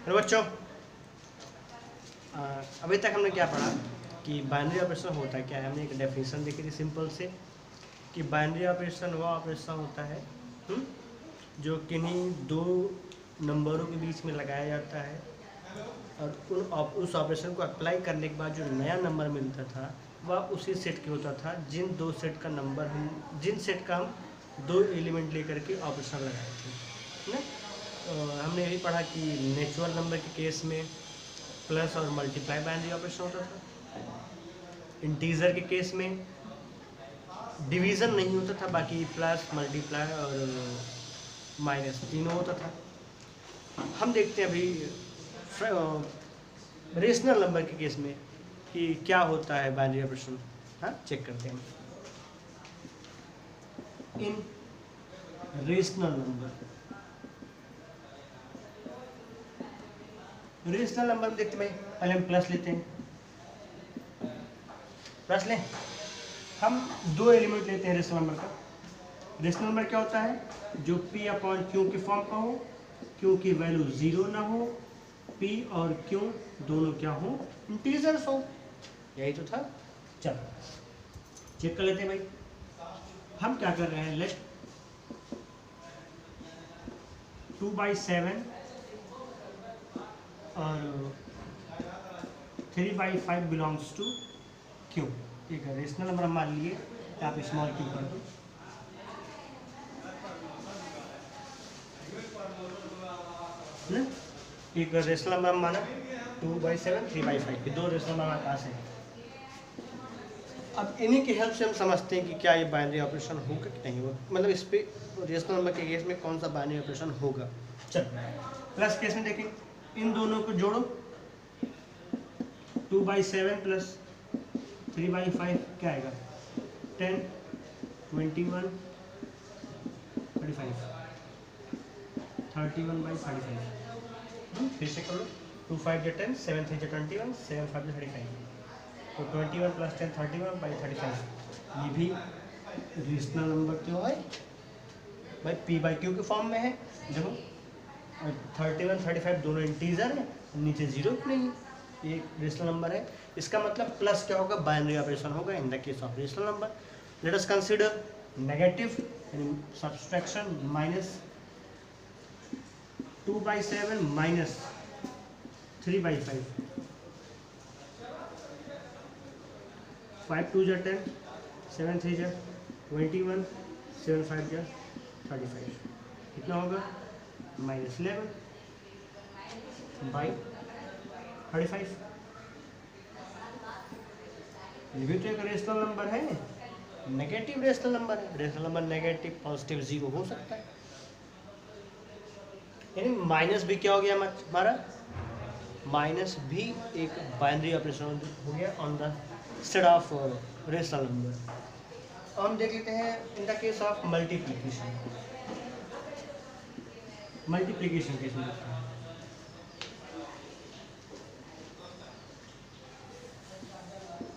तो बच्चों अभी तक हमने क्या पढ़ा कि बाइनरी ऑपरेशन होता क्या है। हमने एक डेफिनेशन देखी थी सिंपल से कि बाइनरी ऑपरेशन वह ऑपरेशन होता है जो किन्हीं दो नंबरों के बीच में लगाया जाता है और उस ऑपरेशन को अप्लाई करने के बाद जो नया नंबर मिलता था वह उसी सेट के होता था जिन सेट का हम दो एलिमेंट लेकर के ऑपरेशन लगाए थे ना। हमने यही पढ़ा कि नेचुरल नंबर के केस में प्लस और मल्टीप्लाई बाइनरी ऑपरेशन होता था। इंटीजर के केस में डिवीज़न नहीं होता था, बाकी प्लस मल्टीप्लाई और माइनस तीनों होता था। हम देखते हैं अभी रेशनल नंबर के केस में कि क्या होता है बाइनरी ऑपरेशन। हाँ, चेक करते हैं। इन रेशनल नंबर में देखते हैं, पहले हम प्लस लेते हैं। प्लस लें, हम दो एलिमेंट लेते हैं रेशनल नंबर का। रेशनल नंबर क्या होता है? जो p अपॉन क्यू के फॉर्म का हो, क्यू की वैल्यू 0 ना हो, p और q दोनों क्या हो? इंटीजर्स हो। यही तो था। चलो चेक कर लेते हैं भाई। हम क्या कर रहे हैं, लेट 2/7 और 3/5 बिलोंग्स टू क्यू। ठीक है, रेशनल नंबर हम मान लिए, आप स्मॉल क्यू कर दो। एक रेशनल नंबर हम माना 2/7 3/5 दो रेशनल नंबर हमारे पास है। अब इन्हीं की हेल्प से हम समझते हैं कि क्या ये बाइनरी ऑपरेशन होगा कि नहीं होगा, मतलब इस पे रेशनल नंबर के केस में कौन सा बाइनरी ऑपरेशन होगा। चलो प्लस केस में देखें, इन दोनों को जोड़ो। 2/7 प्लस 3/5 क्या आएगा? 10 21 35 31/35। फिर से करो, 2 5 10 7 3 21 7 5 35। तो 21 प्लस 10 31/35। ये भी रेशनल नंबर क्यों है भाई? p/q के फॉर्म में है। देखो 31 35 दोनों इंटीजर है, नीचे 0 नहीं, ये रेशनल नंबर है। इसका मतलब प्लस क्या होगा? बाइनरी ऑपरेशन होगा इन the case of rational number. Let us consider negative subtraction minus 2/7 minus 3/5। 5 2 जा 10, 7 3 जा 21, 7 5 जा 35। कितना होगा? -11/35। ये भी तो एक रेशनल नंबर है, नेगेटिव रेशनल नंबर है। रेशनल नंबर नेगेटिव पॉजिटिव 0 हो सकता है, यानी माइनस भी क्या हो गया हमारा? माइनस भी एक बाइनरी ऑपरेशन हो गया on the set of rational number. हम देख लेते हैं इन the case of multiplication. Multiplication case में देखते हैं,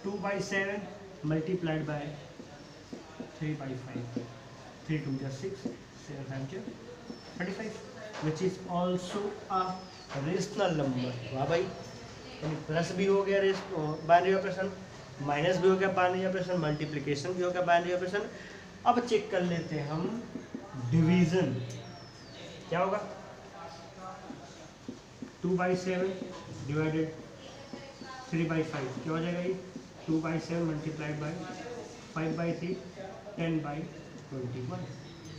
2/7 मल्टीप्लाइड बाय 3/5। 3 2 जा 6, 7 5 जा 35, which is also a rational number. वाह भाई, यानी प्लस भी हो गया बाइनरी ऑपरेशन, माइनस भी हो गया बाइनरी ऑपरेशन, मल्टीप्लिकेशन भी हो गया बाइनरी ऑपरेशन। अब चेक कर लेते हैं हम डिवीजन। क्या होगा? 2/7 डिवाइडेड 3/5 क्या हो जाएगा? ये 2/7 multiplied by 5/3 10/21,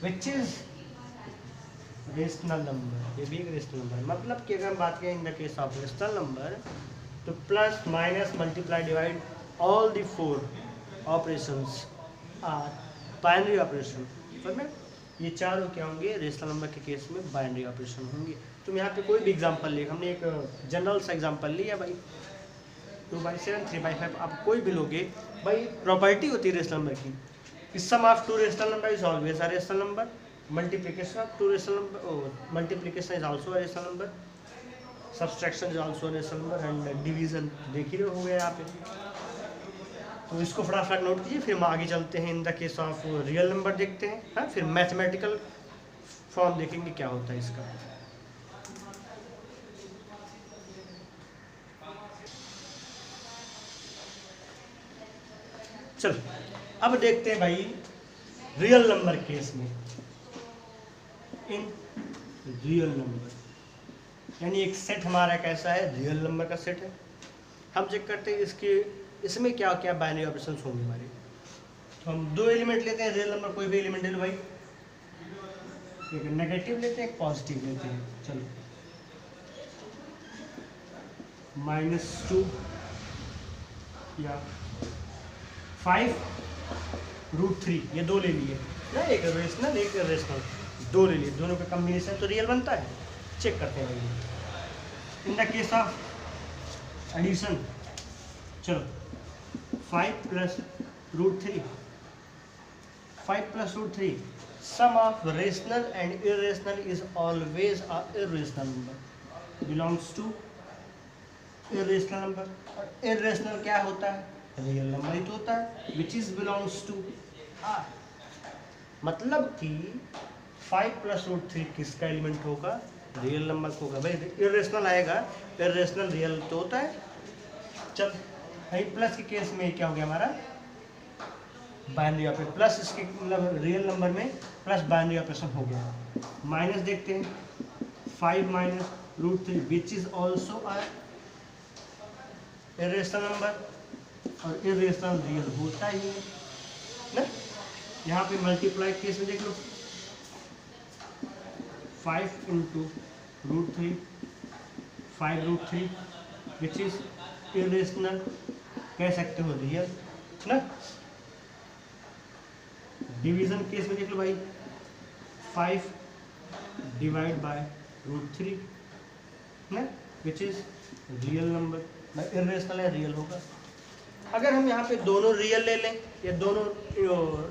which is rational number. ये भी एक रेशनल नंबर। मतलब कि अगर हम बात करें in the case of rational number, तो plus minus multiply divide all the 4 operations are binary operation. समझ, ये चारों क्या होंगे? रेशनल नंबर के केस में बाइनरी ऑपरेशन होंगे। तुम यहाँ पे कोई भी एग्जांपल ले, हमने एक जनरल सा एग्जांपल लिया भाई 2/7 3/5, आप कोई भी लोगे भाई, प्रॉपर्टी होती है रेशनल नंबर की, sum of two rational number is always a rational number, multiplication of two rational number, multiplication is also a rational number, subtraction is also a rational number, and division देख ही रहे हो गया यहाँ पे। तो इसको फटाफट नोट कीजिए, फिर हम आगे चलते हैं इन the case of real number देखते हैं। हाँ, फिर मैथमेटिकल फॉर्म देखेंगे क्या होता है इसका। चलो अब देखते हैं भाई रियल नंबर केस में। इन रियल नंबर यानी एक सेट हमारा कैसा है, रियल नंबर का सेट है। हम चेक करते हैं इसमें क्या क्या बाइनरी ऑपरेशंस होंगे हमारे। तो हम दो एलिमेंट लेते हैं रियल नंबर, कोई भी एलिमेंट ले लो भाई, एक नेगेटिव लेते हैं एक पॉजिटिव लेते हैं। चलो -2 या 5√3 ये दो ले लिए ना, एक रेशनल एक इरेशनल, दो ले लिए, दोनों का कॉम्बिनेशन तो रियल बनता है। चेक करते हैं भाई in the case of addition. चलो 5 + √3, 5 + √3, sum of rational and irrational is always a irrational number, belongs to irrational number. और इरेशनल क्या होता है, रियल नंबर ही तो होता है, which is belongs to R. मतलब कि 5 + √3 किसका एलिमेंट होगा, रियल नंबर को होगा। भाई इरेशनल आएगा, इरेशनल रियल तो होता है। चल भाई प्लस के केस में क्या हो गया हमारा, बाइनरी ऑपरेशन, प्लस इसके मतलब रियल नंबर में प्लस बाइनरी ऑपरेशन हो गया। माइनस देखते हैं, 5 - √3 which is also a irrational number, और इरेशनल रियल होता ही है ना। यहाँ पे मल्टीप्लाई केस में देख लो, 5 × √3, 5√3 विच इज इरेशनल, कह सकते हो रियल ना। डिवीजन केस में देख लो भाई, 5 / √3 ना, which is real number, irrational है रियल होगा। अगर हम यहाँ पे दोनों रियल ले लें या दोनों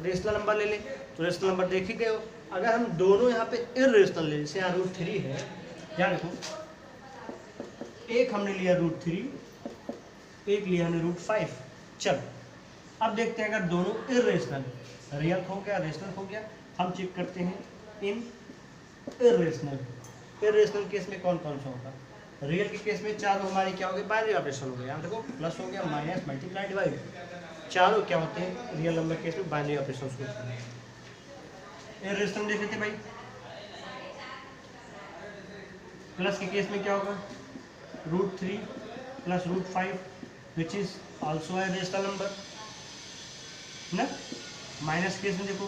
रेशनल नंबर ले लें तो रेशनल नंबर देख ही गए हो। अगर हम दोनों यहाँ पे इरेशनल ले, जैसे यहाँ √3 है, ध्यान रखो, एक हमने लिया √3, एक लिया हमने √5। चल अब देखते हैं अगर दोनों इरेशनल, रियल हो गया रेशनल हो गया, हम चेक करते हैं इन इरेशनल। इरेशनल केस में कौन कौन सा होगा, रियल के केस में चारों हमारे क्या हो गए, बाइनरी ऑपरेशन हो गया। यहाँ देखो प्लस हो गया, माइनस, मल्टीप्लाई, डिवाइड, चारों क्या होते हैं रियल नंबर केस में बाइनरी ऑपरेशन होते हैं। इरेशनल देख लेते भाई, प्लस के केस में क्या होगा, √3 + √5 विच इज ऑल्सो है रेशनल नंबर ना। माइनस केस में देखो,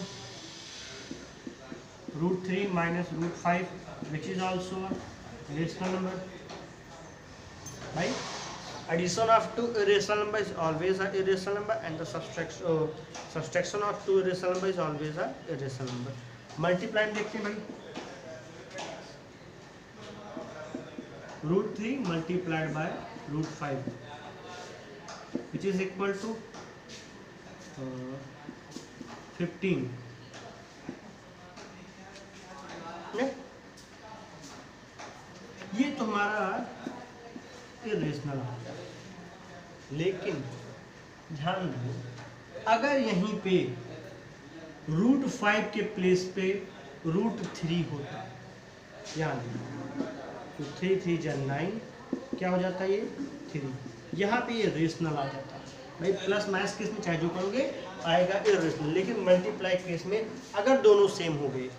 √3 - √5 which is also rational number. भाई addition of two irrational number is always a irrational number and the subtraction of two irrational number is always a irrational number। Multiply में देखते हैं भाई, √3 multiplied by √5 which is equal to 15 ये तुम्हारा irrational हो गया। लेकिन ध्यान दो, अगर यहीं पे √5 के प्लेस पे √3 होता, ध्यान दो, तो 3 × 3 = 9, क्या हो जाता है ये 3, यहाँ पे ये रेशनल आ जाता है। भाई प्लस माइनस केस में चाहे जो करोगे आएगा इरेशनल, लेकिन मल्टीप्लाई केस में अगर दोनों सेम हो गए,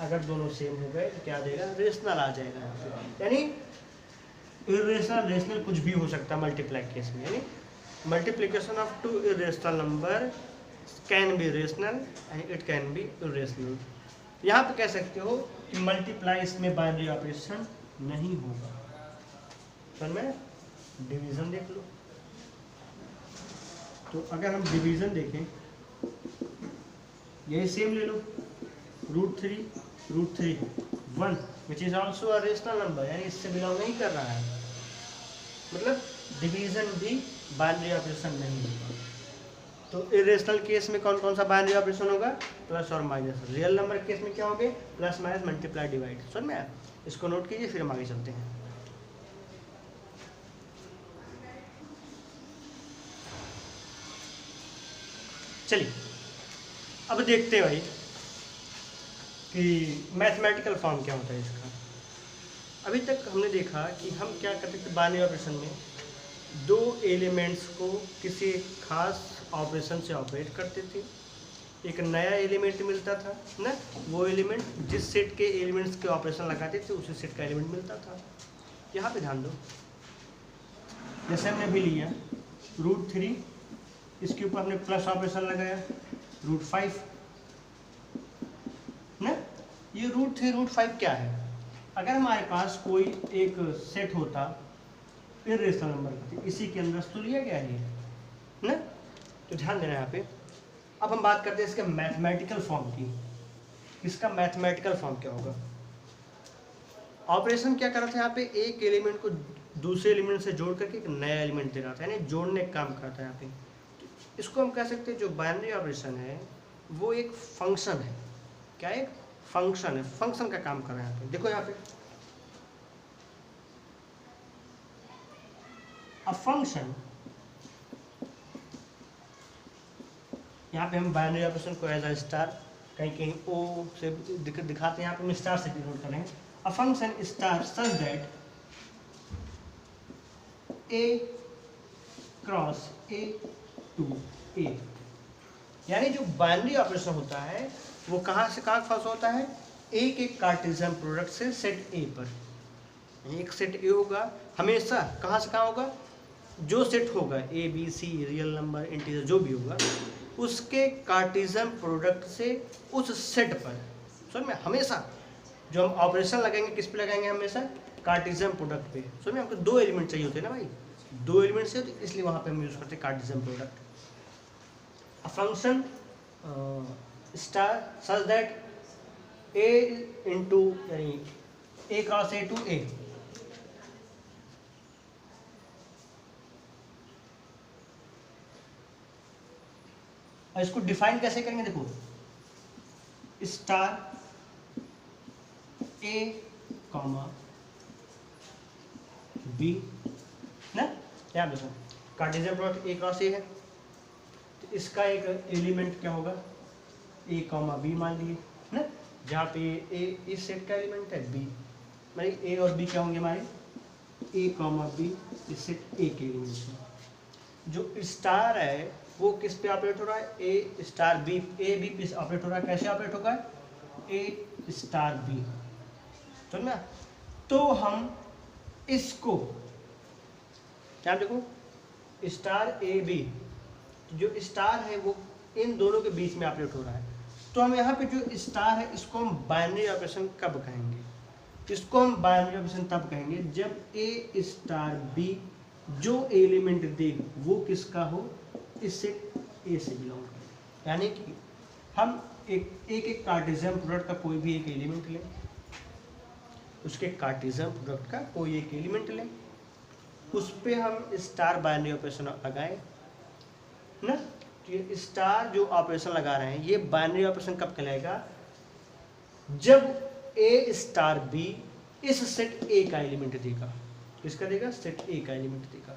अगर दोनों सेम हो गए तो क्या देगा, रेशनल आ जाएगा। यानी इरेशनल रेशनल कुछ भी हो सकता है मल्टीप्लाई केस में, यानी multiplication of two irrational number can be rational and it can be irrational. यहाँ पे कह सकते हो कि मल्टीप्लाई इसमें बाइनरी ऑपरेशन नहीं होगा। समझ में? डिवीजन देख लो, तो अगर हम डिवीजन देखें, यही सेम ले लो, √3 1 which is also a rational number, यानी इससे बिलोंग नहीं कर रहा है, मतलब डिवीजन भी बाइनरी ऑपरेशन नहीं होगा। तो इरेशनल केस में कौन कौन सा बाइनरी ऑपरेशन होगा, प्लस और माइनस। रियल नंबर केस में क्या होंगे, प्लस माइनस मल्टीप्लाई डिवाइड। समझ में आया? इसको नोट कीजिए, फिर हम आगे चलते हैं। चलिए अब देखते हैं भाई कि मैथमेटिकल फॉर्म क्या होता है इसका। अभी तक हमने देखा कि हम क्या करते थे बाइनरी ऑपरेशन में, दो एलिमेंट्स को किसी खास ऑपरेशन से ऑपरेट करते थे, एक नया एलिमेंट मिलता था ना, वो एलिमेंट जिस सेट के एलिमेंट्स के ऑपरेशन लगाते थे उसी सेट का एलिमेंट मिलता था। यहाँ पे ध्यान दो, जैसे हमने अभी लिया √3, इसके ऊपर हमने प्लस ऑपरेशन लगाया √5 ना, ये √3 √5 क्या है? अगर हमारे पास कोई एक सेट होता इर्रेशनल नंबर का, इसी के अंदर तो लिया गया है ना, तो ध्यान देना यहाँ पे। अब हम बात करते हैं इसके मैथमेटिकल फॉर्म की। इसका मैथमेटिकल फॉर्म क्या होगा? ऑपरेशन क्या कर रहा था यहाँ पे, एक एलिमेंट को दूसरे एलिमेंट से जोड़ करके एक नया एलिमेंट दे रहा था, यानी जोड़ने का काम करता है यहाँ पे। तो इसको हम कह सकते हैं जो बाइनरी ऑपरेशन है वो एक फंक्शन है। क्या एक फंक्शन है, फंक्शन का काम कर रहा है यहाँ पे। देखो यहाँ पे अ फंक्शन, यहाँ पे हम बाइनरी ऑपरेशन को एज अ स्टार, कहीं कहीं ओ से दिखाते हैं, यहाँ पे हम स्टार से डिनोट करेंगे। A function star such that A cross A to A, यानी जो बाइनरी ऑपरेशन होता है वो कहाँ से कहाँ पास होता है, ए के कार्टेशियन प्रोडक्ट से सेट ए पर। एक सेट ए होगा हमेशा, कहाँ से कहाँ होगा, जो सेट होगा A B C, real number, integer, जो भी होगा उसके कार्टेशियन प्रोडक्ट से उस सेट पर। समझ में, हमेशा जो हम ऑपरेशन लगाएंगे किस पे लगाएंगे, हमेशा कार्टेशियन प्रोडक्ट पे। समझ में, हमको दो एलिमेंट चाहिए होते हैं ना भाई, दो एलिमेंट से, इसलिए वहाँ पे हम यूज़ करते हैं Cartesian product. Function star such that A into, यानी ए क्रॉस ए टू ए, और इसको डिफाइन कैसे करेंगे, देखो स्टार ए कॉमा बी ना, क्या देखो कार्टेशियन प्रोडक्ट ए क्रॉस ए है, तो इसका एक एलिमेंट क्या होगा, ए कॉमा बी मान लिए ना, जहाँ पे ए इस सेट का एलिमेंट है, बी मतलब ए और बी क्या होंगे हमारे, ए कॉमा बी इस सेट ए के एलिमेंट हैं। जो स्टार है वो किस पे ऑपरेट हो रहा है, ए स्टार बी, ए बी पे ऑपरेट हो रहा है। कैसे ऑपरेट होगा, ए स्टार बी, तो ना, तो हम इसको क्या देखो स्टार ए बी, जो स्टार है वो इन दोनों के बीच में ऑपरेट हो रहा है, तो हम यहाँ पे जो स्टार है इसको हम बाइनरी ऑपरेशन कब कहेंगे, इसको हम बाइनरी ऑपरेशन तब कहेंगे जब ए स्टार बी जो एलिमेंट दे वो किसका हो, इससे ए से बिलोंग करे। यानी कि हम एक कार्टेशियन प्रोडक्ट का कोई भी एक एलिमेंट लें, उसके कार्टेशियन प्रोडक्ट का कोई एक एलिमेंट लें, उस पे हम स्टार बाइनरी ऑपरेशन लगाएं ना, तो ये स्टार जो ऑपरेशन लगा रहे हैं ये बाइनरी ऑपरेशन कब कहलाएगा, जब ए स्टार बी इस सेट ए का एलिमेंट देगा। किसका देगा, सेट ए का एलिमेंट देगा,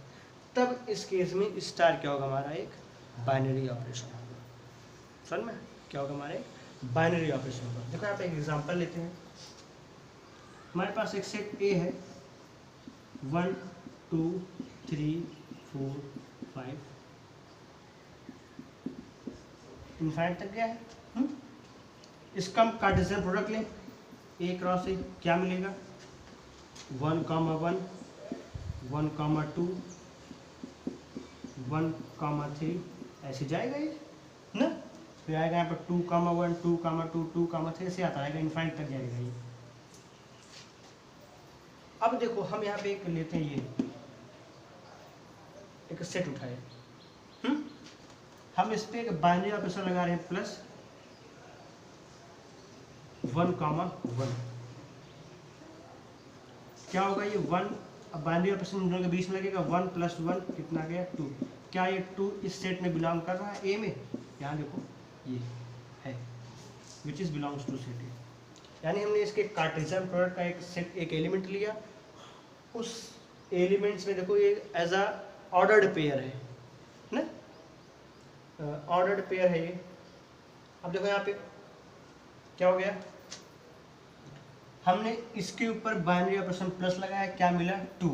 तब इस केस में स्टार क्या होगा हमारा, एक बाइनरी ऑपरेशन होगा। समझ में, क्या होगा हमारे बाइनरी ऑपरेशन होगा। देखो यहाँ पे एक एग्जांपल लेते हैं, हमारे पास एक सेट ए है 1 2 3 4 5 इनफाइनाइट तक गया है। इसका हम कार्टेशियन प्रोडक्ट लें, ए क्रॉस ए, क्या मिलेगा 1 कॉमा 1 1 कॉमा 2 1 कॉमा 3, ऐसे जाएगा ये ना, फिर आएगा यहाँ पर 2 कॉमा 1 2 कॉमा 2 2 कॉमा 3, ऐसे आता रहेगा, इनफाइनाइट तक जाएगा ये। अब देखो हम यहाँ पे एक लेते हैं, ये एक सेट उठाए, हम इस पे एक बाइनरी ऑपरेशन लगा रहे हैं प्लस 1 कॉमा 1, क्या होगा ये 1, अब बाइनरी ऑपरेशन इन दोनों के बीच में लगेगा, 1 प्लस 1 कितना गया 2, क्या ये 2 इस सेट में बिलोंग कर रहा है ए में, यहाँ देखो ये है which is belongs to set A, यानी हमने इसके कार्टेशियन प्रोडक्ट का एक सेट एक एलिमेंट लिया, उस एलिमेंट्स में देखो ये एज अ ऑर्डर्ड पेयर है ना, ऑर्डर्ड पेयर है ये। अब देखो यहाँ पे क्या हो गया, हमने इसके ऊपर बाइनरी ऑपरेशन प्लस लगाया, क्या मिला 2,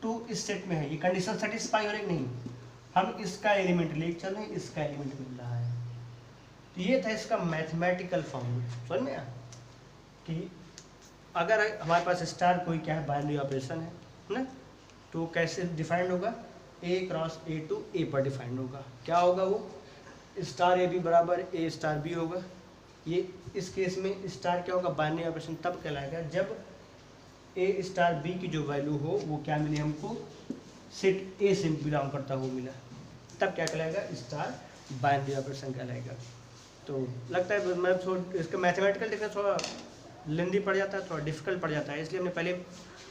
टू इस सेट में है, ये कंडीशन सेटिस्फाई हो रही नहीं, हम इसका एलिमेंट लेके चल रहे हैं, इसका एलिमेंट मिल रहा है। तो ये था इसका मैथमेटिकल फॉर्म, समझ में आया कि अगर हमारे पास स्टार कोई क्या है बाइनरी ऑपरेशन है ना, तो कैसे डिफाइंड होगा, ए क्रॉस ए टू ए पर डिफाइंड होगा। क्या होगा वो, स्टार ए बी बराबर ए स्टार बी होगा। ये इस केस में स्टार क्या होगा, बाइनरी ऑपरेशन तब कहलाएगा जब ए स्टार बी की जो वैल्यू हो वो क्या मिले हमको, सेट ए से बिलोंग करता हो मिला, तब क्या कहलाएगा, स्टार बाइनरी ऑपरेशन कहलाएगा। तो लगता है मैं थोड़ा इसका मैथमेटिकल देखना थोड़ा लेंदी पड़ जाता है, थोड़ा डिफिकल्ट पड़ जाता है, इसलिए हमने पहले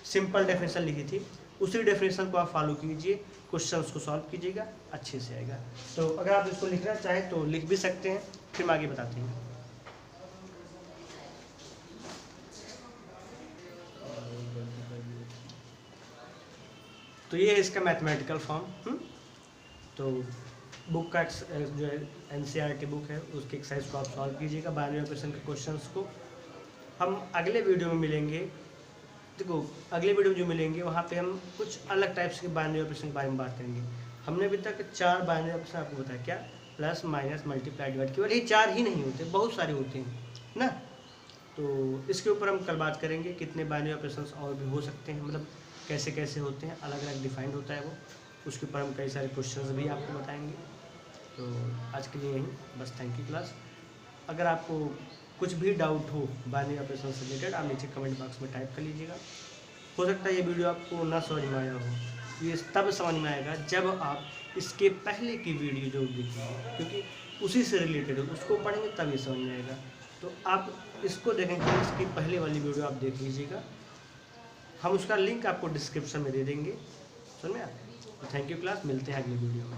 सिंपल डेफिनेशन लिखी थी, उसी डेफिनेशन को आप फॉलो कीजिए, क्वेश्चंस को सॉल्व कीजिएगा, अच्छे से आएगा। तो अगर आप इसको लिखना चाहें तो लिख भी सकते हैं, फिर हम आगे बताते हैं। तो ये है इसका मैथमेटिकल फॉर्म। तो बुक का जो है NCERT बुक है, उसके एक्सरसाइज को आप सॉल्व कीजिएगा, बाइनरी ऑपरेशन के क्वेश्चंस को। हम अगले वीडियो में मिलेंगे, देखो अगले वीडियो में जो मिलेंगे वहाँ पे हम कुछ अलग टाइप्स के बाइनरी ऑपरेशन के बारे में बात करेंगे। हमने अभी तक 4 बाइनरी ऑपरेशन आपको बताया, क्या, प्लस माइनस मल्टीप्लाई डिवाइड, केवल ये 4 ही नहीं होते, बहुत सारे होते हैं ना। तो इसके ऊपर हम कल बात करेंगे, कितने बाइनरी ऑपरेशन और भी हो सकते हैं, मतलब कैसे कैसे होते हैं, अलग अलग डिफाइंड होता है वो, उसके ऊपर हम कई सारे क्वेश्चंस भी आपको बताएंगे। तो आज के लिए यही बस, थैंक यू क्लास। अगर आपको कुछ भी डाउट हो बाइनरी ऑपरेशन से रिलेटेड, आप नीचे कमेंट बॉक्स में टाइप कर लीजिएगा। हो सकता है ये वीडियो आपको ना समझ में आया हो, ये तब समझ में आएगा जब आप इसके पहले की वीडियो जो देखिए, क्योंकि उसी से रिलेटेड है, उसको पढ़ेंगे तब ये समझ में आएगा। तो आप इसको देखेंगे, इसकी पहले वाली वीडियो आप देख लीजिएगा, हम उसका लिंक आपको डिस्क्रिप्शन में दे देंगे, समझ में आया। थैंक यू क्लास, मिलते हैं अगली वीडियो में।